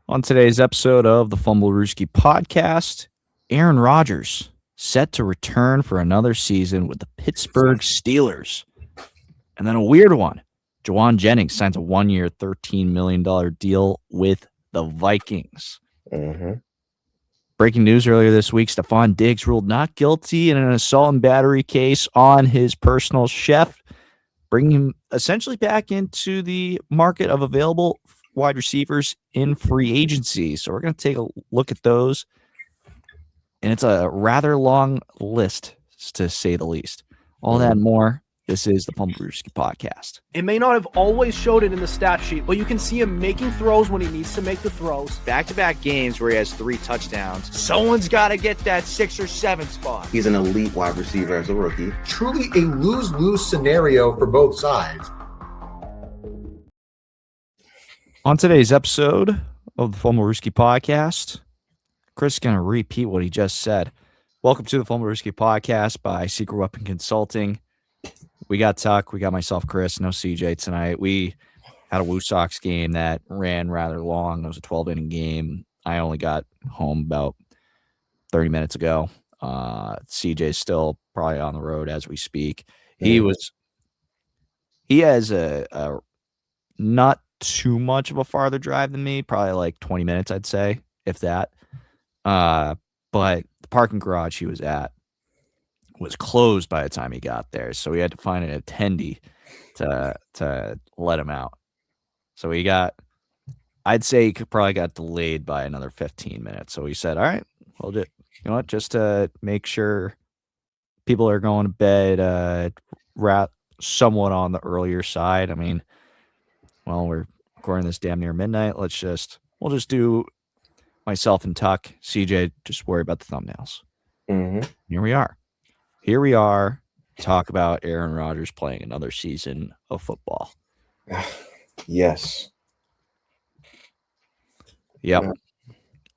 On today's episode of the Fumblerooski podcast, Aaron Rodgers set to return for another season with the Pittsburgh Steelers. And then a weird one. Jauan Jennings signs a 1-year, $13 million deal with the Vikings. Breaking news earlier this week, Stefon Diggs ruled not guilty in an assault and battery case on his personal chef, bringing him essentially back into the market of available wide receivers in free agency. So we're going to take a look at those. And it's a rather long list, to say the least. All that and more. This is the Fumblerooski podcast. It may not have always showed it in the stat sheet, but you can see him making throws when he needs to make the throws. Back-to-back games where he has 3 touchdowns. Someone's got to get that 6 or 7 spot. He's an elite wide receiver as a rookie. Truly a lose-lose scenario for both sides. On today's episode of the Fumblerooski podcast, Chris is going to repeat what he just said. Welcome to the Fumblerooski podcast by Secret Weapon Consulting. We got Tuck, we got myself, Chris, no CJ tonight. We had a Woo Sox game that ran rather long. It was a 12-inning game. I only got home about 30 minutes ago. CJ's still probably on the road as we speak. He has a not too much of a farther drive than me, probably like 20 minutes, I'd say, if that. But the parking garage he was at was closed by the time he got there, so we had to find an attendee to let him out. So I'd say he probably got delayed by another 15 minutes. So we said, all right, we'll do, you know what, just to make sure people are going to bed somewhat on the earlier side. I mean, well, we're recording this damn near midnight. We'll just do myself and Tuck. CJ, just worry about the thumbnails. Here we are, talk about Aaron Rodgers playing another season of football. Yes. Yep.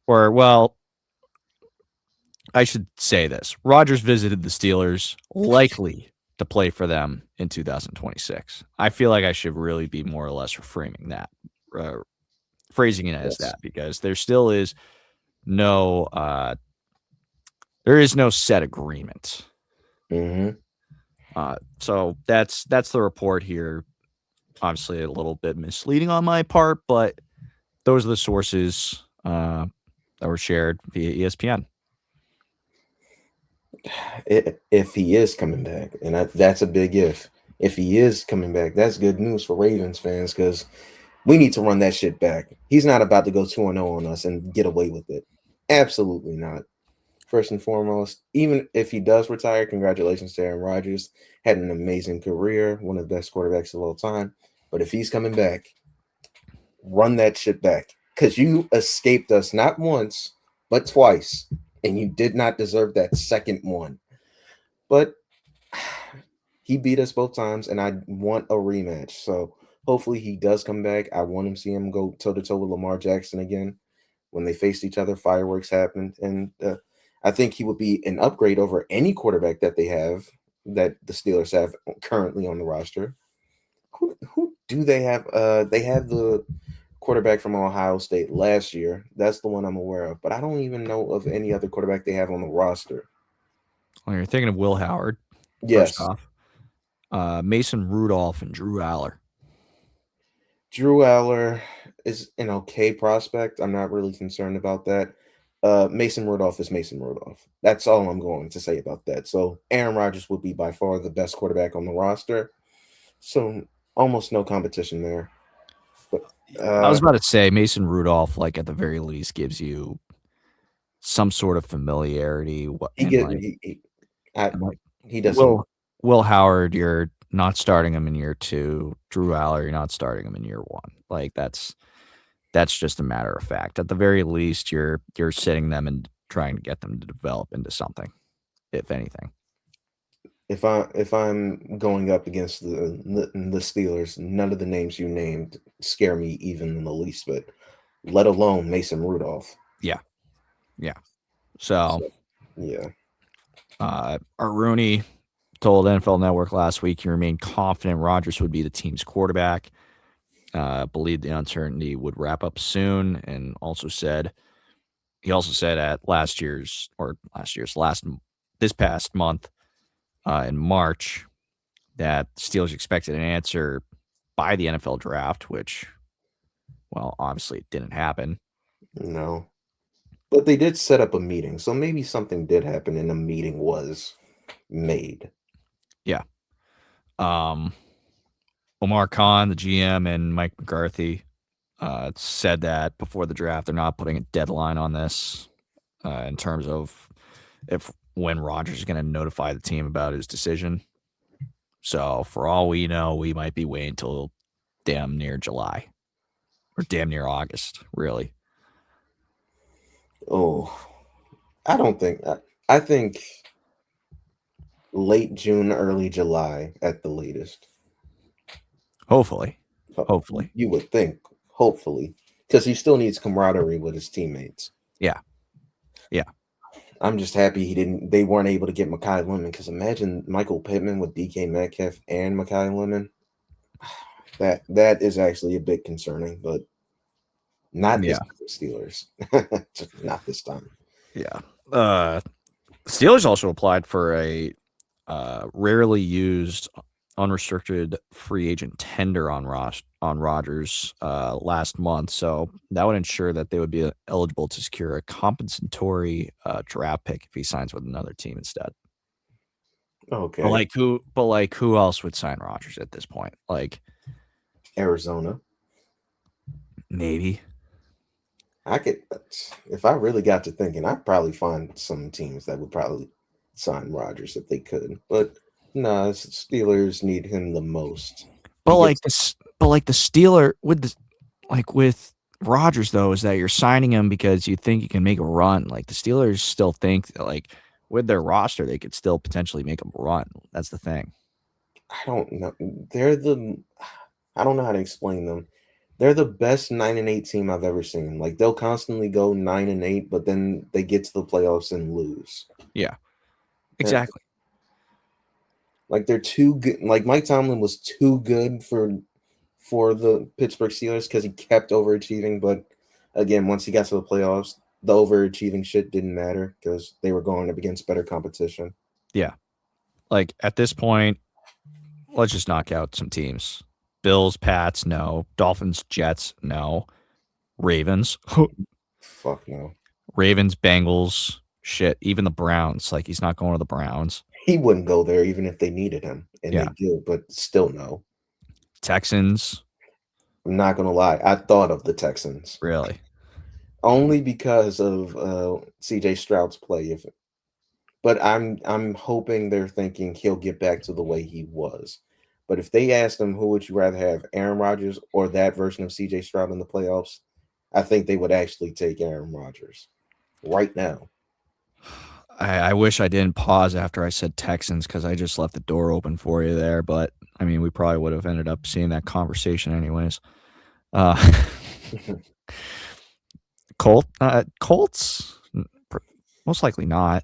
Well, I should say this. Rodgers visited the Steelers, likely to play for them in 2026. I feel like I should really be more or less reframing that, phrasing it as that, because there still is no set agreement. So that's the report here. Obviously a little bit misleading on my part, but those are the sources that were shared via ESPN. If he is coming back, and that's a big if. If he is coming back, that's good news for Ravens fans, because we need to run that shit back. He's not about to go 2-0 on us and get away with it. Absolutely not. First and foremost, even if he does retire, congratulations to Aaron Rodgers. Had an amazing career, one of the best quarterbacks of all time. But if he's coming back, run that shit back. Because you escaped us not once, but twice. And you did not deserve that second one. But he beat us both times, and I want a rematch. So hopefully he does come back. I want to see him go toe-to-toe with Lamar Jackson again. When they faced each other, fireworks happened. And I think he would be an upgrade over any quarterback that the Steelers have currently on the roster. Who do they have? They have the quarterback from Ohio State last year. That's the one I'm aware of. But I don't even know of any other quarterback they have on the roster. Well, you're thinking of Will Howard. Yes. First off. Mason Rudolph and Drew Aller. Drew Aller is an okay prospect. I'm not really concerned about that. Mason Rudolph is Mason Rudolph. That's all I'm going to say about that. So Aaron Rodgers would be by far the best quarterback on the roster. So almost no competition there. But I was about to say Mason Rudolph, like at the very least, gives you some sort of familiarity. He does. Will Howard, you're not starting him in year 2. Drew Aller, you're not starting him in year 1. Like that's just a matter of fact. At the very least, you're sitting them and trying to get them to develop into something, if anything. If I'm going up against the Steelers, none of the names you named scare me even in the least, but let alone Mason Rudolph. Yeah. So yeah. Rooney told NFL Network last week he remained confident Rodgers would be the team's quarterback. believed the uncertainty would wrap up soon, and he also said at this past month in March that the Steelers expected an answer by the NFL draft, which, well, obviously it didn't happen. No. But they did set up a meeting, so maybe something did happen and a meeting was made. Yeah. Omar Khan, the GM, and Mike McCarthy said that before the draft they're not putting a deadline on this in terms of when Rodgers is going to notify the team about his decision. So for all we know, we might be waiting until damn near July or damn near August, really. Oh, I don't think I think late June, early July at the latest. Hopefully. You would think, hopefully, because he still needs camaraderie with his teammates. Yeah. I'm just happy they weren't able to get Mekhi Lemon, because imagine Michael Pittman with DK Metcalf and Mekhi Lemon. That is actually a bit concerning, but not this Steelers. Just not this time. Yeah. Steelers also applied for a rarely used unrestricted free agent tender on Rodgers last month, so that would ensure that they would be eligible to secure a compensatory draft pick if he signs with another team instead. Okay. But who else would sign Rodgers at this point? Like Arizona. Maybe. If I really got to thinking, I'd probably find some teams that would probably sign Rodgers if they could. But no, Steelers need him the most. But the Steeler with Rodgers though is that you're signing him because you think you can make a run. Like the Steelers still think that, with their roster they could still potentially make a run. That's the thing. I don't know. I don't know how to explain them. They're the best 9-8 team I've ever seen. Like they'll constantly go 9-8, but then they get to the playoffs and lose. Yeah, exactly. Like they're too good. Like Mike Tomlin was too good for the Pittsburgh Steelers because he kept overachieving. But again, once he got to the playoffs, the overachieving shit didn't matter because they were going up against better competition. Yeah, like at this point, let's just knock out some teams. Bills, Pats, no. Dolphins, Jets, no. Ravens. Fuck no. Ravens, Bengals, shit. Even the Browns. Like, he's not going to the Browns. He wouldn't go there even if they needed him. And they did, but still no. Texans. I'm not going to lie. I thought of the Texans. Really? Only because of CJ Stroud's play. But I'm hoping they're thinking he'll get back to the way he was. But if they asked him, who would you rather have, Aaron Rodgers or that version of CJ Stroud in the playoffs, I think they would actually take Aaron Rodgers right now. I wish I didn't pause after I said Texans because I just left the door open for you there. But, I mean, we probably would have ended up seeing that conversation anyways. Colts? Most likely not.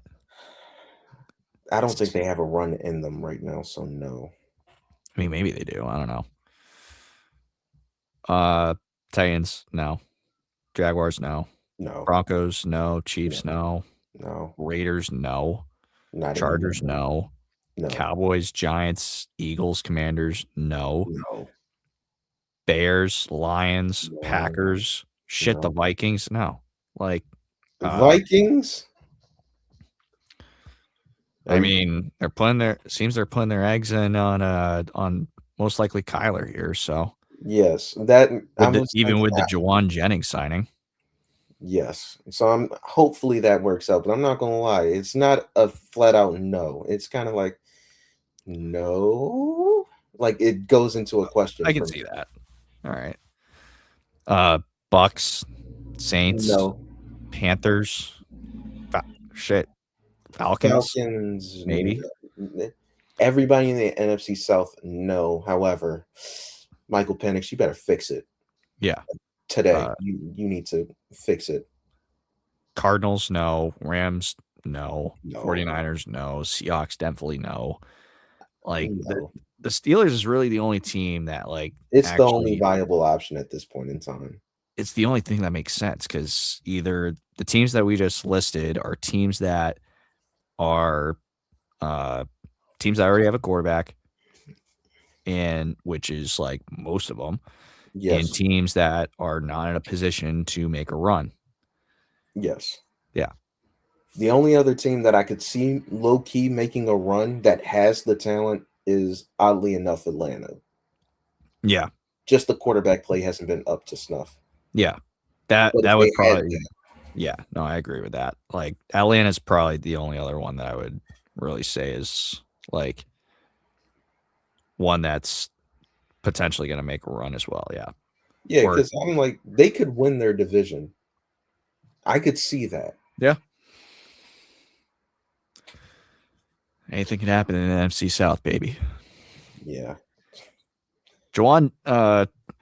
I don't think they have a run in them right now, so no. I mean, maybe they do. I don't know. Titans, no. Jaguars, no. No. Broncos, no. Chiefs, no. No. Raiders, no. Not Chargers, anymore. no. No. Cowboys, Giants, Eagles, Commanders, no. No. Bears, Lions, No. Packers, shit, the Vikings, no. Like Vikings? I mean, they're putting their eggs in on most likely Kyler here. So yes, that even with the Jauan Jennings signing. Yes, so hopefully that works out. But I'm not gonna lie, it's not a flat out no. It's kind of like no, like it goes into a question. I can see that. All right. Bucks, Saints, no. Panthers, Falcons, maybe. Everybody in the NFC South, no. However, Michael Penix, you better fix it. Yeah. Today, you need to fix it. Cardinals, no. Rams, no. 49ers, no. Seahawks, definitely no. Like no. the Steelers is really the only team that like It's the only actually viable option at this point in time. it's the only thing that makes sense because either the teams that we just listed are teams that are teams that already have a quarterback, and which is like most of them, and Yes. teams that are not in a position to make a run. Yes. Yeah. The only other team that I could see low key making a run that has the talent is, oddly enough, Atlanta. Yeah. Just the quarterback play hasn't been up to snuff. Yeah. That But if would they had probably that, yeah, no, I agree with that. Like Atlanta's probably the only other one that I would really say is like one that's potentially going to make a run as well. Yeah. yeah, Or because I'm like, they could win their division. I could see that. yeah. Anything can happen in the NFC South, baby. Yeah. Jauan,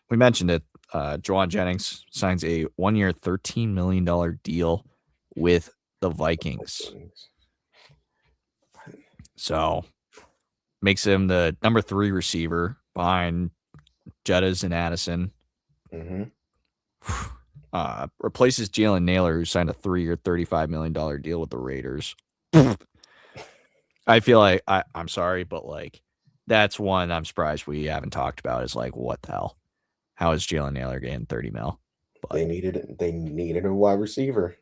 we mentioned it. Jauan Jennings signs a 1-year, $13 million deal with the Vikings. So makes him the number 3 receiver behind Jettas and Addison. Mm-hmm. Replaces Jalen Naylor, who signed a 3-year, $35 million deal with the Raiders. I feel like I'm sorry, but like that's one I'm surprised we haven't talked about is like, what the hell? How is Jalen Naylor getting 30 mil? But They needed a wide receiver.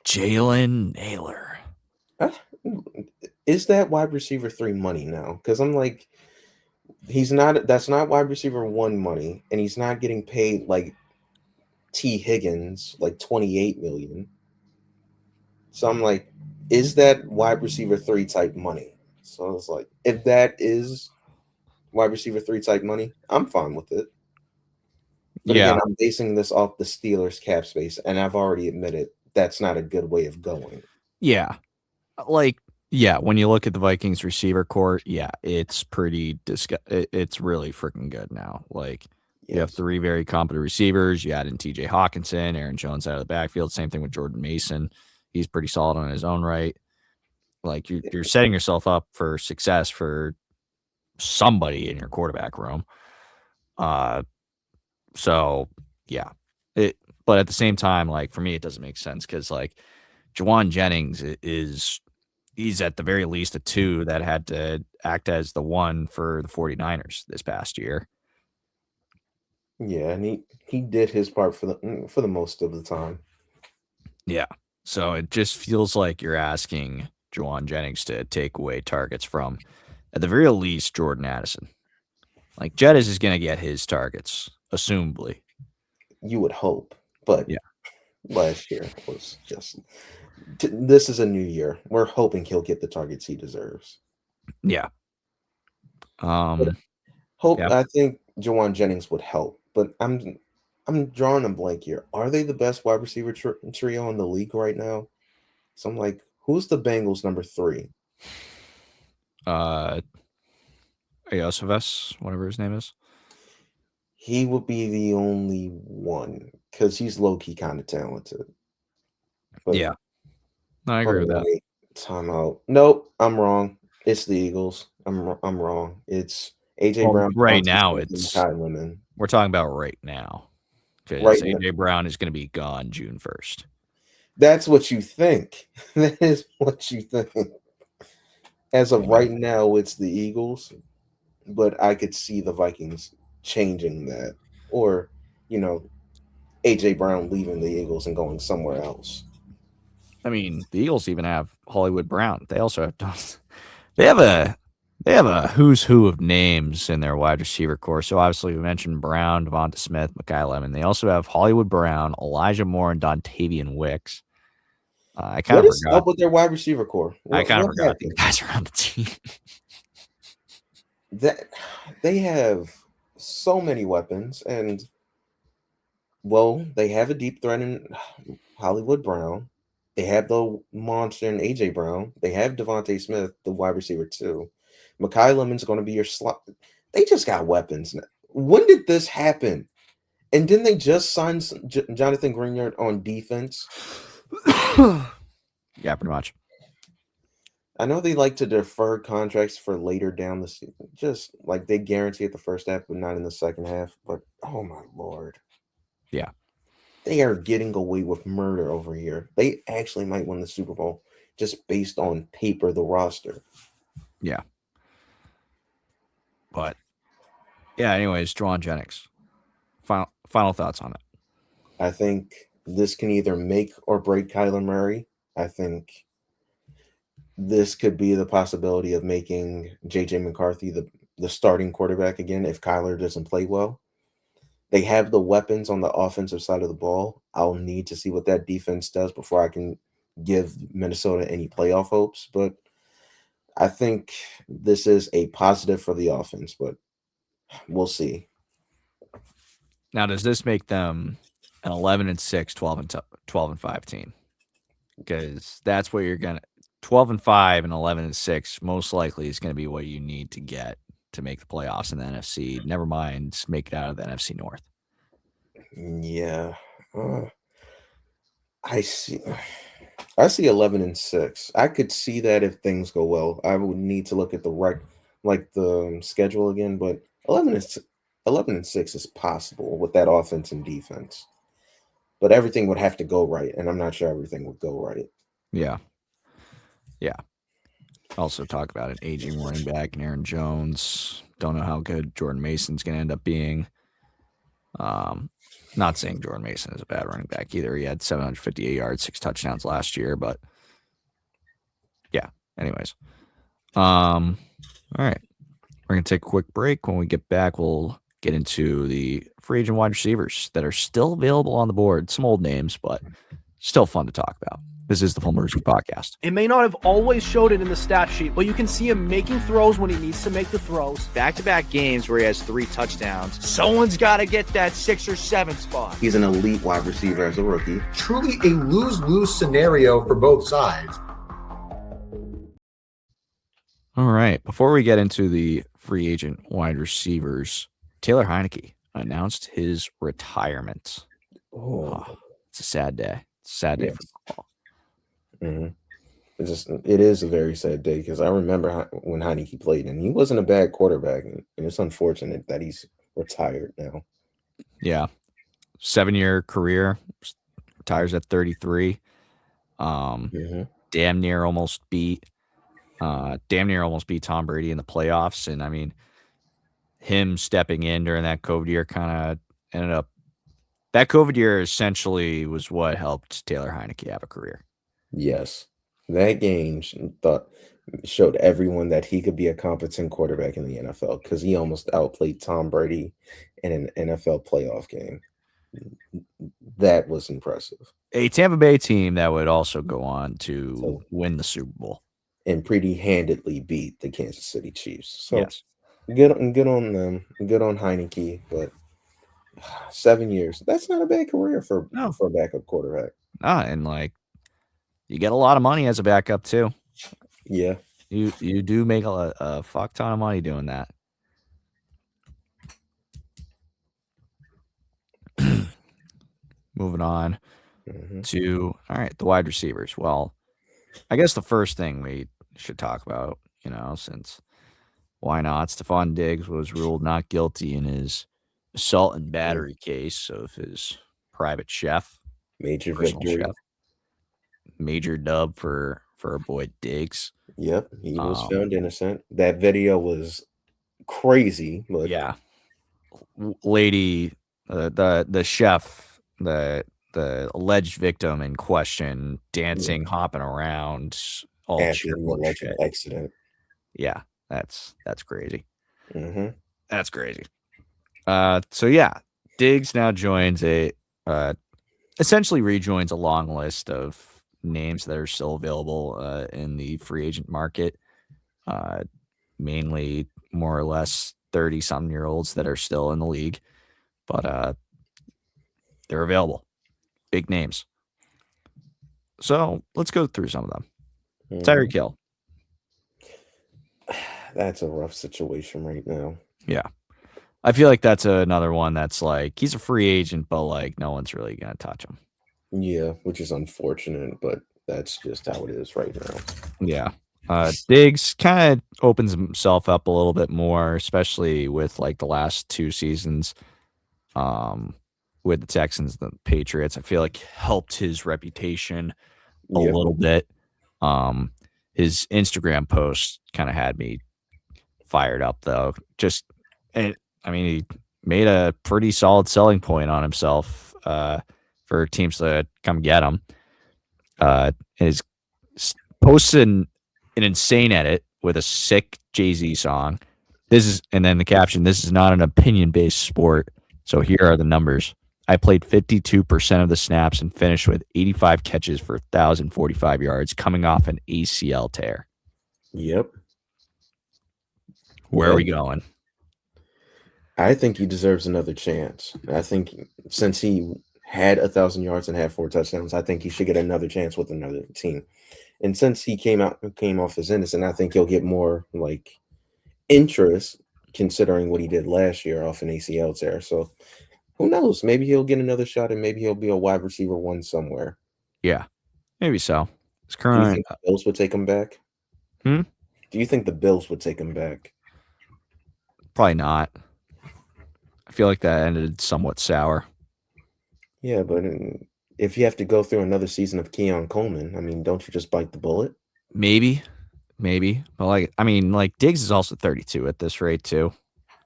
Jalen Naylor. Is that wide receiver 3 money now? Because I'm like, that's not wide receiver 1 money, and he's not getting paid like T. Higgins, like 28 million. So I'm like, is that wide receiver 3 type money? So I was like, if that is wide receiver 3 type money, I'm fine with it. But Yeah. again, I'm basing this off the Steelers cap space, and I've already admitted that's not a good way of going. Yeah. Like, yeah, when you look at the Vikings receiver core, yeah, it's pretty it's really freaking good now. Like, you have Yes. 3 very competent receivers. You add in TJ Hawkinson, Aaron Jones out of the backfield. Same thing with Jordan Mason. He's pretty solid on his own right. Like, you're setting yourself up for success for somebody in your quarterback room. So yeah, but at the same time, like for me, it doesn't make sense because like Jauan Jennings he's at the very least a 2 that had to act as the 1 for the 49ers this past year. Yeah, and he did his part for the most of the time. Yeah. So it just feels like you're asking Jauan Jennings to take away targets from, at the very least, Jordan Addison. Like Jettis is going to get his targets, assumably. You would hope, but yeah, last year was just. This is a new year. We're hoping he'll get the targets he deserves. Yeah. Yeah. I think Jauan Jennings would help, but I'm drawing a blank here. Are they the best wide receiver trio in the league right now? So I'm like, who's the Bengals number 3? Iosivas, whatever his name is. He would be the only one because he's low key kind of talented. But yeah, I agree with that. Timeout. Nope, I'm wrong. It's the Eagles. I'm wrong. It's AJ Brown. Right now, we're talking about right now because AJ Brown is going to be gone June 1st. That's what you think. That is what you think. As of right now, it's the Eagles, but I could see the Vikings changing that, or AJ Brown leaving the Eagles and going somewhere else. I mean, the Eagles even have Hollywood Brown. They also have they have a who's who of names in their wide receiver core. So obviously we mentioned Brown, Devonta Smith, Mekhi Lemon. They also have Hollywood Brown, Elijah Moore, and Dontavian Wicks. I kind of forgot up with their wide receiver core. I kind of forgot the guys are on the team. That they have so many weapons, and they have a deep threat in Hollywood Brown. They have the monster in AJ Brown. They have Devontae Smith, the wide receiver too. Mekhi Lemon's going to be your slot. They just got weapons now. When did this happen? And didn't they just sign Jonathan Greenard on defense? Yeah, pretty much. I know they like to defer contracts for later down the season, just like they guarantee it the first half, but not in the second half. But oh my lord, Yeah. they are getting away with murder over here. They actually might win the Super Bowl just based on paper, the roster. Yeah. But yeah, anyways, Jauan Jennings. Final thoughts on it. I think this can either make or break Kyler Murray. I think this could be the possibility of making JJ McCarthy the starting quarterback again if Kyler doesn't play well. They have the weapons on the offensive side of the ball. I'll need to see what that defense does before I can give Minnesota any playoff hopes. But I think this is a positive for the offense, but we'll see. Now, does this make them an 11-6, 12-5 team? Because that's what you're gonna 12-5 and 11-6 most likely is going to be what you need to get to make the playoffs in the NFC. Never mind make it out of the NFC North. Yeah. I see 11-6. I could see that if things go well. I would need to look at the schedule again, but 11-6 is possible with that offense and defense. But everything would have to go right, and I'm not sure everything would go right. Yeah. Yeah. Also talk about an aging running back and Aaron Jones. Don't know how good Jordan Mason's going to end up being. Not saying Jordan Mason is a bad running back either. He had 758 yards, 6 touchdowns last year, but yeah. Anyways. All right. We're going to take a quick break. When we get back, we'll get into the free agent wide receivers that are still available on the board. Some old names, but still fun to talk about. This is the Fumblerooski podcast. It may not have always showed it in the stat sheet, but you can see him making throws when he needs to make the throws. Back-to-back games where he has 3 touchdowns. Someone's got to get that 6 or 7 spot. He's an elite wide receiver as a rookie. Truly a lose-lose scenario for both sides. All right. Before we get into the free agent wide receivers, Taylor Heineke announced his retirement. Oh, It's a sad day. It's a sad day Yes. for football. It is a very sad day because I remember when Heineke played, and he wasn't a bad quarterback, and it's unfortunate that he's retired now. Yeah. 7-year career, retires at 33. Damn near almost beat Tom Brady in the playoffs. And I mean, him stepping in during that COVID year kind of ended up. That COVID year essentially was what helped Taylor Heineke have a career. Yes, that game showed everyone that he could be a competent quarterback in the NFL because he almost outplayed Tom Brady in an NFL playoff game. That was impressive. A Tampa Bay team that would also go on to win the Super Bowl. And pretty handedly beat the Kansas City Chiefs. So Yes. good on them. Good on Heineke, but 7 years. That's not a bad career for a backup quarterback. And like you get a lot of money as a backup too. Yeah. You do make a fuck ton of money doing that. Moving on to the wide receivers. Well, I guess the first thing we should talk about, since why not? Stefon Diggs was ruled not guilty in his assault and battery case of his private chef. Major personal victory. chef. Major dub for our boy Diggs. Yep, he was found innocent. That video was crazy, but Yeah, lady, the chef, the alleged victim in question, dancing, hopping around, all after the cheerful and alleged shit. accident. Yeah, that's crazy. hmm That's crazy. So yeah, Diggs now joins essentially rejoins a long list of names that are still available in the free agent market. Mainly more or less 30-something-year-olds that are still in the league, but they're available. Big names. So let's go through some of them. Tyreek Hill. That's a rough situation right now. Yeah. I feel like that's another one that's like he's a free agent, but like no one's really gonna touch him. Yeah, which is unfortunate, but that's just how it is right now. Yeah. Diggs kind of opens himself up a little bit more, especially with like the last 2 seasons with the Texans and the Patriots. I feel like helped his reputation a Yep. little bit. His Instagram post kind of had me fired up though. He made a pretty solid selling point on himself for teams to come get him. His posted an insane edit with a sick Jay-Z song. And then the caption, "This is not an opinion-based sport. So here are the numbers. I played 52% of the snaps and finished with 85 catches for 1,045 yards coming off an ACL tear." Yep. Where are we going? I think he deserves another chance. I think since he had 1,000 yards and had 4 touchdowns, I think he should get another chance with another team. And since he came off as innocent, I think he'll get more like interest considering what he did last year off an ACL tear. So who knows? Maybe he'll get another shot and maybe he'll be a wide receiver 1 somewhere. Yeah, maybe so. His Do you current think the Bills would take him back? Hmm? Do you think the Bills would take him back? probably not. I feel like that ended somewhat sour. Yeah, but if you have to go through another season of Keon Coleman, I mean, don't you just bite the bullet? Maybe. But Diggs is also 32 at this rate too.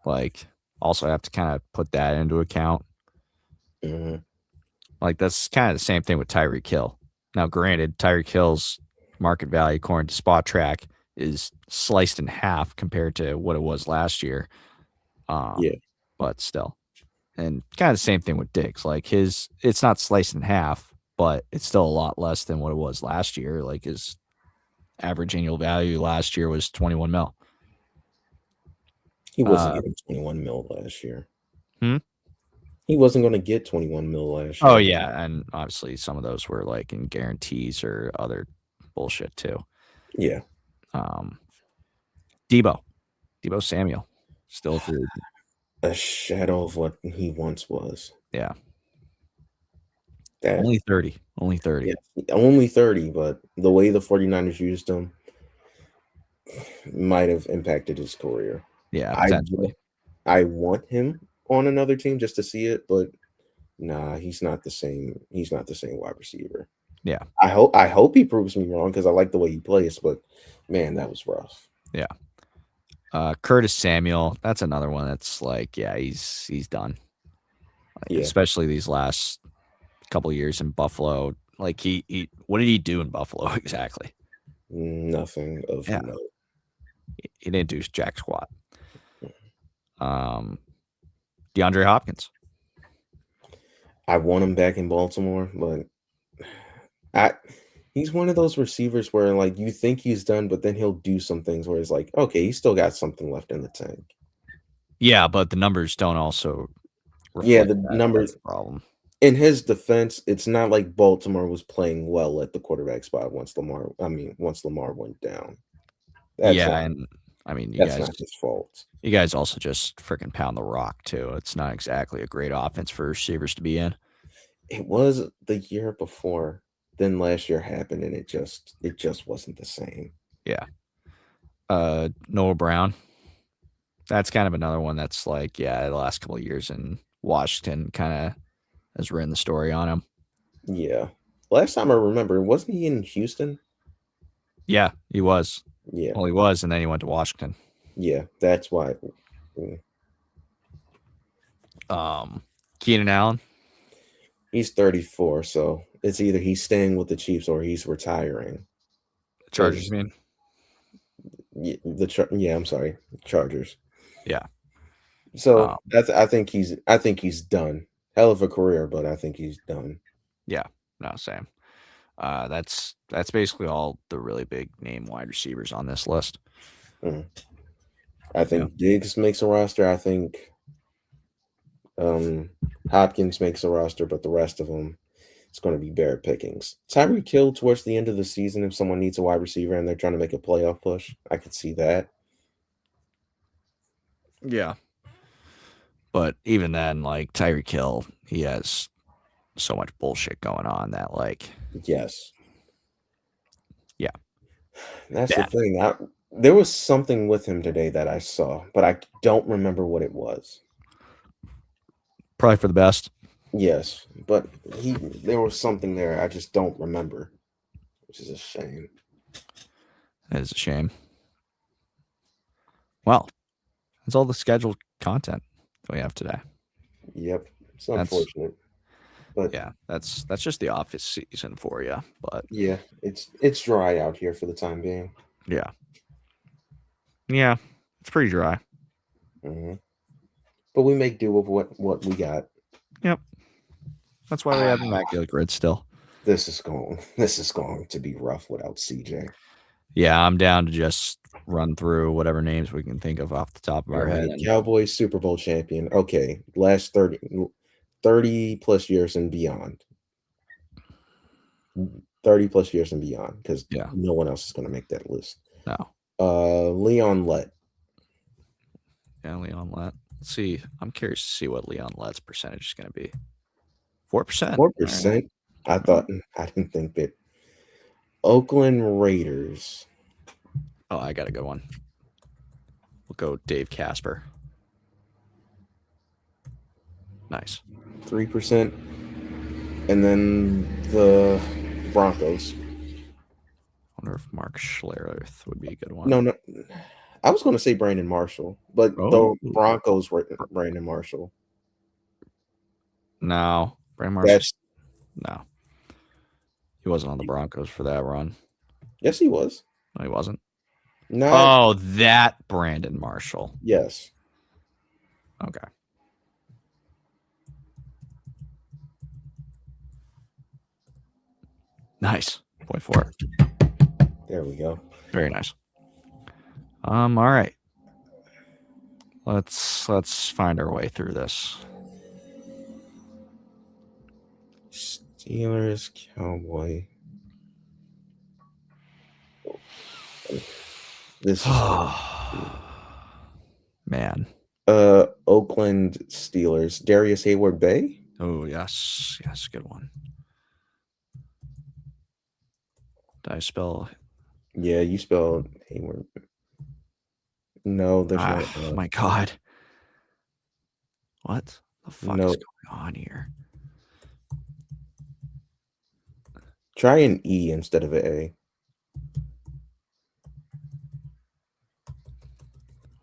Like, also have to kind of put that into account. Mhm. Like, that's kind of the same thing with Tyreek Hill. Now, granted, Tyreek Hill's market value, according to Spot Track, is sliced in half compared to what it was last year. Yeah. But still. And kind of the same thing with Diggs. Like, it's not sliced in half, but it's still a lot less than what it was last year. Like, his average annual value last year was 21 mil. He wasn't getting 21 mil last year. Hmm? He wasn't going to get 21 mil last year. Oh, yeah. And obviously, some of those were like in guarantees or other bullshit too. Yeah. Debo Samuel, still free. A shadow of what he once was. Yeah. That, Only 30. yeah, only 30, but the way the 49ers used him might have impacted his career. Yeah, I potentially. want him on another team just to see it, but nah, he's not the same. He's not the same wide receiver. Yeah. I hope he proves me wrong because I like the way he plays, but man, that was rough. Yeah. Curtis Samuel, that's another one that's like, yeah, he's done. Like, Yeah. especially these last couple years in Buffalo. Like, he what did he do in Buffalo exactly? Nothing of Yeah. note. He didn't do jack squat. DeAndre Hopkins. I want him back in Baltimore, but he's one of those receivers where like you think he's done, but then he'll do some things where it's like, okay, he's still got something left in the tank. Yeah, but the numbers don't also Yeah, reflect the that. numbers. That's the problem. In his defense, it's not like Baltimore was playing well at the quarterback spot once Lamar went down. That's not his fault. You guys also just freaking pound the rock too. It's not exactly a great offense for receivers to be in. It was the year before. Then last year happened, and it just wasn't the same. Yeah. Noah Brown. That's kind of another one that's like, yeah, the last couple of years in Washington kind of has written the story on him. Yeah. Last time I remember, wasn't he in Houston? Yeah, he was. Yeah. Well, he was, and then he went to Washington. Yeah, that's why. Keenan Allen. He's 34, so it's either he's staying with the Chiefs or he's retiring. Chargers, you mean? Yeah, I'm sorry, Chargers. Yeah. So I think he's done. Hell of a career, but I think he's done. Yeah, no, same. That's basically all the really big name wide receivers on this list. I think Diggs makes a roster. I think Hopkins makes a roster, but the rest of them, it's going to be bare pickings. Tyreek Hill towards the end of the season, if someone needs a wide receiver and they're trying to make a playoff push, I could see that. Yeah. But even then, like Tyreek Hill, he has so much bullshit going on that, like, yes. yeah. That's Yeah. the thing. There was something with him today that I saw, but I don't remember what it was. Probably for the best. Yes, but there was something there. I just don't remember, which is a shame. That is a shame. Well, that's all the scheduled content that we have today. Yep, it's That's unfortunate, but yeah, that's just the office season for you. But yeah, it's dry out here for the time being. yeah, it's pretty dry. hmm But we make do with what we got. Yep, that's why we have immaculate grid still. This is going to be rough without CJ. Yeah, I'm down to just run through whatever names we can think of off the top of our head. And Cowboys Super Bowl champion. Okay, last 30 plus years and beyond. 30 plus years and beyond, because Yeah. no one else is going to make that list. no, Leon Lett. yeah, Leon Lett. Let's see. I'm curious to see what Leon Lett's percentage is going to be. 4%. 4%. I didn't think that. Oakland Raiders. Oh, I got a good one. We'll go Dave Casper. Nice. 3%. And then the Broncos. Wonder if Mark Schlereth would be a good one. No. I was going to say Brandon Marshall, but Oh. the Broncos were Brandon Marshall. No. Brandon Marshall. That's No. He wasn't on the Broncos for that run. yes, he was. No, he wasn't. Not Oh, that Brandon Marshall. yes. Okay. Nice. 0.4. There we go. Very nice. All right. Let's find our way through this. Steelers, Cowboy. This is Man. Oakland Steelers. Darius Hayward Bay. Oh, yes. Yes, good one. Did I spell? Yeah, you spelled Hayward. No, there's not. Oh, my God. What the fuck No. is going on here? Try an E instead of an A.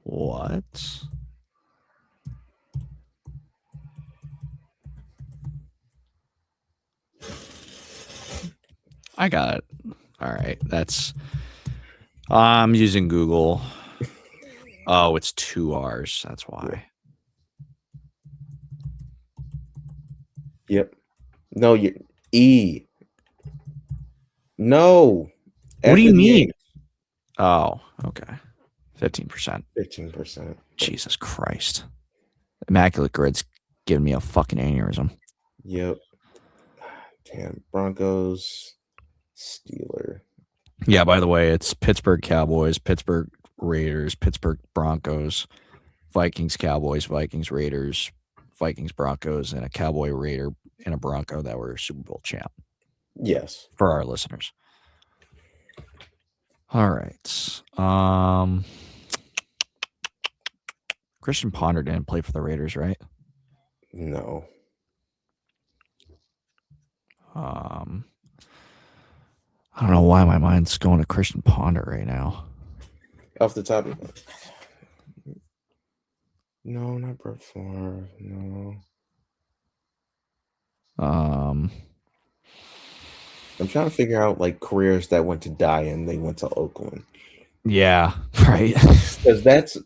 What? I got it. All right. I'm using Google. Oh, it's 2 R's. That's why. Yep. No, E. No. What do you F and mean? A. Oh, okay. 15%. 15%. Jesus Christ. Immaculate Grid's giving me a fucking aneurysm. Yep. Damn. Broncos, Steeler. Yeah, by the way, it's Pittsburgh Cowboys, Pittsburgh Raiders, Pittsburgh Broncos, Vikings Cowboys, Vikings Raiders, Vikings Broncos, and a Cowboy Raider and a Bronco that were Super Bowl champ Yes. for our listeners. All right. Christian Ponder didn't play for the Raiders, right? No. I don't know why my mind's going to Christian Ponder right now. Off the top of no, not Brett Favre. No. I'm trying to figure out like careers that went to die and they went to Oakland. Yeah, right. Because that's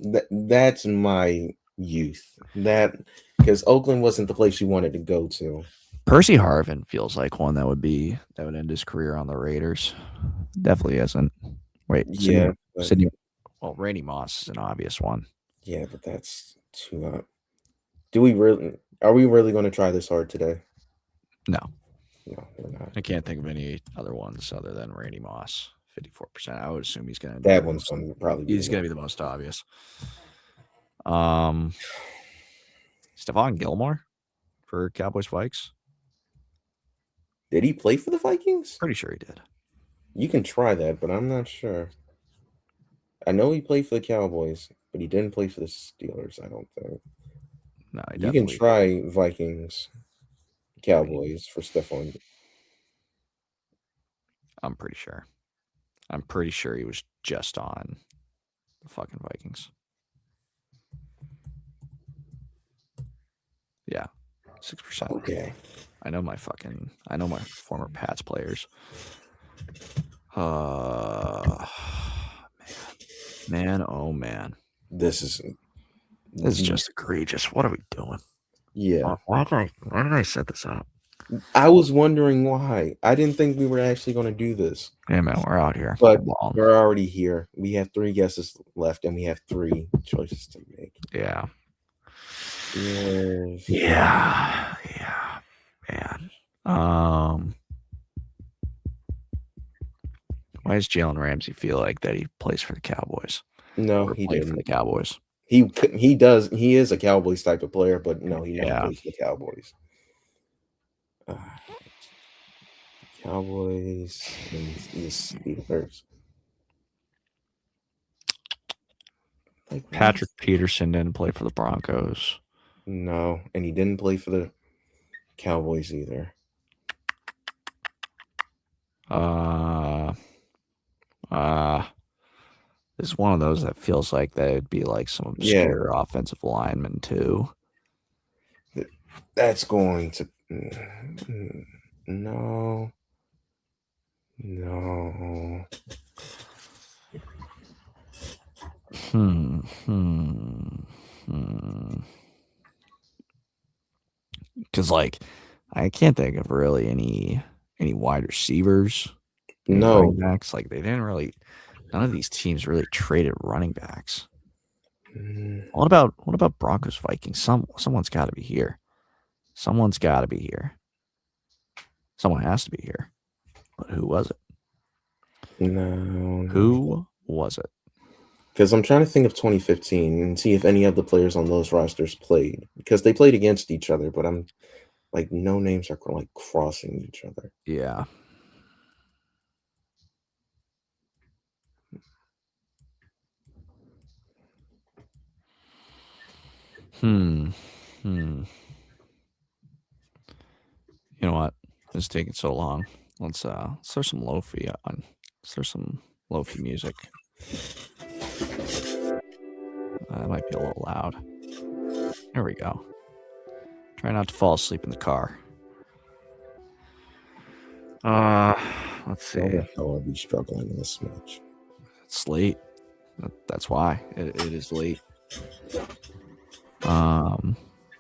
my youth. That because Oakland wasn't the place you wanted to go to. Percy Harvin feels like one that would end his career on the Raiders. Definitely isn't. Wait, Yeah. Sidney. Well, Randy Moss is an obvious one. Yeah, but that's too hot. Are we really going to try this hard today? No, we're not. I can't think of any other ones other than Randy Moss. 54%. I would assume he's going to. That one's going to probably be. He's going to be the most obvious. Stephon Gilmore for Cowboys Vikes. Did he play for the Vikings? Pretty sure he did. You can try that, but I'm not sure. I know he played for the Cowboys, but he didn't play for the Steelers, I don't think. No, I You can definitely. try Vikings, Cowboys for Stefon. I'm pretty sure. I'm pretty sure he was just on the fucking Vikings. Yeah, 6%. Okay. I know my former Pats players. Man, oh man. This is just egregious. What are we doing? yeah. Why did I set this up? I was wondering why. I didn't think we were actually going to do this. Yeah, man, we're out here. But Well, we're already here. We have 3 guesses left, and we have 3 choices to make. yeah. Steelers. Yeah, man. Why does Jalen Ramsey feel like that he plays for the Cowboys? No, Or he played didn't. for the Cowboys. He does. He is a Cowboys type of player, but no, he never Yeah. plays for the Cowboys. Cowboys and the Steelers. Like Patrick Peterson didn't play for the Broncos. No, and he didn't play for the Cowboys either. It's one of those that feels like that it'd be like some obscure offensive lineman too. That's going to no. Because like I can't think of really any wide receivers. No. Running backs. Like they didn't really. None of these teams really traded running backs. What about Broncos Vikings? Someone's got to be here. Someone has to be here. But who was it? No. Who was it? Because I'm trying to think of 2015 and see if any of the players on those rosters played. Because they played against each other, but I'm like no names are like crossing each other. Yeah. You know what? It's taking so long. Let's throw some lofi on. Let's throw some lofi music. That might be a little loud. There we go. Try not to fall asleep in the car. Let's see. How the hell are we struggling this much? It's late. That's why it is late. All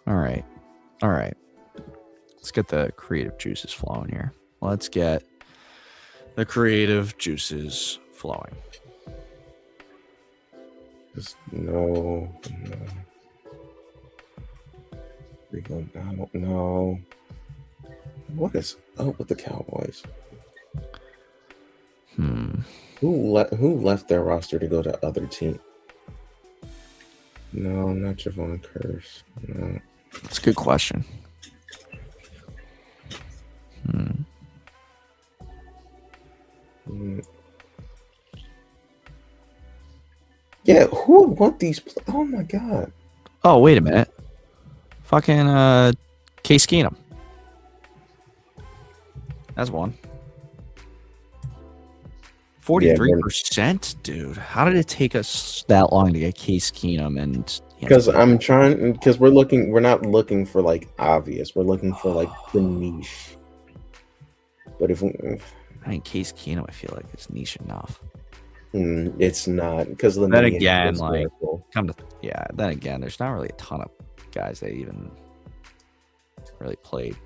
right. Let's get the creative juices flowing here. Let's get the creative juices flowing. No. We don't know. What is up with the Cowboys? Who left their roster to go to other team? No, not Jauan Curse. No. That's a good question. Yeah, who would want these? Oh my god! Oh, wait a minute. Fucking Case Keenum. That's one. 43%, dude. How did it take us that long to get Case Keenum? And because we're not looking for like obvious. We're looking for like the niche. But if I mean, Case Keenum, I feel like it's niche enough. It's not because of the. Then again, like then again, there's not really a ton of guys that even really played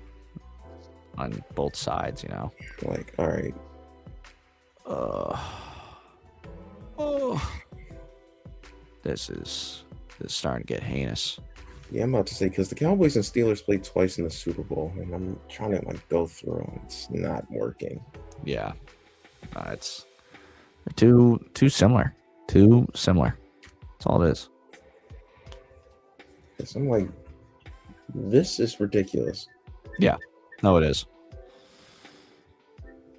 on both sides, you know. Like, all right. This is starting to get heinous. Yeah, I'm about to say because the Cowboys and Steelers played twice in the Super Bowl, and I'm trying to like go through them. It's not working. Yeah, it's too similar. Too similar. That's all it is. Because I'm like, this is ridiculous. Yeah, no, it is.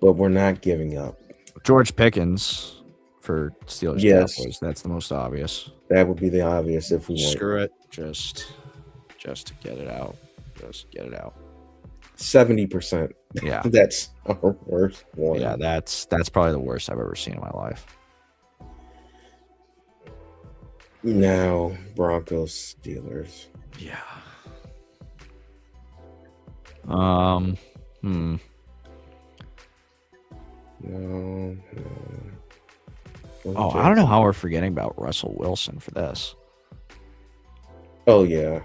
But we're not giving up. George Pickens for Steelers Yes. Cowboys. That's the most obvious. That would be the obvious if we want. Screw it. Just to get it out. Just get it out. 70%. Yeah. That's our worst one. Yeah, that's probably the worst I've ever seen in my life. Now, Broncos, Steelers. Yeah. Hmm. No. Oh, I don't know how we're forgetting about Russell Wilson for this. Oh, yeah.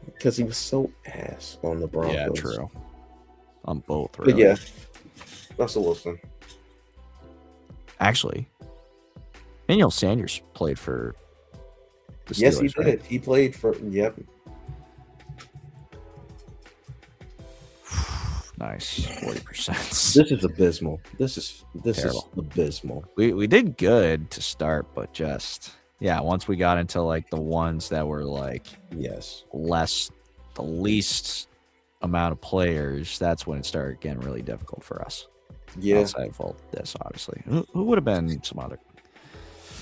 Because he was so ass on the Broncos. Yeah, true. On both, really. But yeah, Russell Wilson. Actually, Emmanuel Sanders played for the Steelers. Yes, he did. Right? He played for, yep. Nice. 40%. This is abysmal. This is Terrible. abysmal. We did good to start, but just, yeah, once we got into like the ones that were like Yes. the least amount of players, that's when it started getting really difficult for us. Yeah. Outside of all this, obviously. Who would have been some other?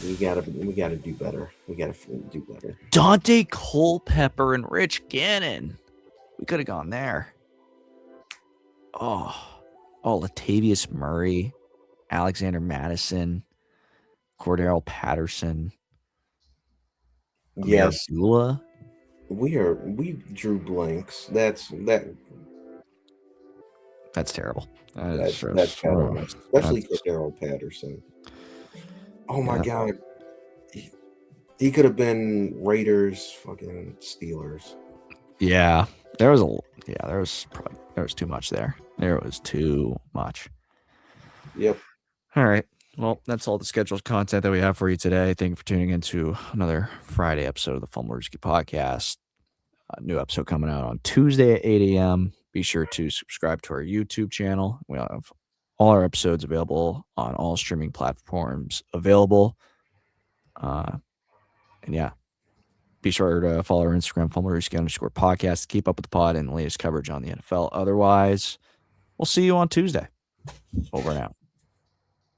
We gotta do better. We gotta do better. Dante Culpepper and Rich Gannon. We could have gone there. Oh, Latavius Murray, Alexander Madison, Cordell Patterson, Yes. Abdullah. We drew blanks. That's terrible. that's terrible. Especially Cordell Patterson. Oh my God. He could have been Raiders, fucking Steelers. Yeah, there was too much there. There was too much. Yep. All right. Well, that's all the scheduled content that we have for you today. Thank you for tuning into another Friday episode of the Fumblerooski podcast. A new episode coming out on Tuesday at 8 a.m. Be sure to subscribe to our YouTube channel. We have all our episodes available on all streaming platforms available. And yeah, be sure to follow our Instagram, Fumblerooski_podcast, to keep up with the pod and the latest coverage on the NFL. Otherwise, we'll see you on Tuesday. Over and out.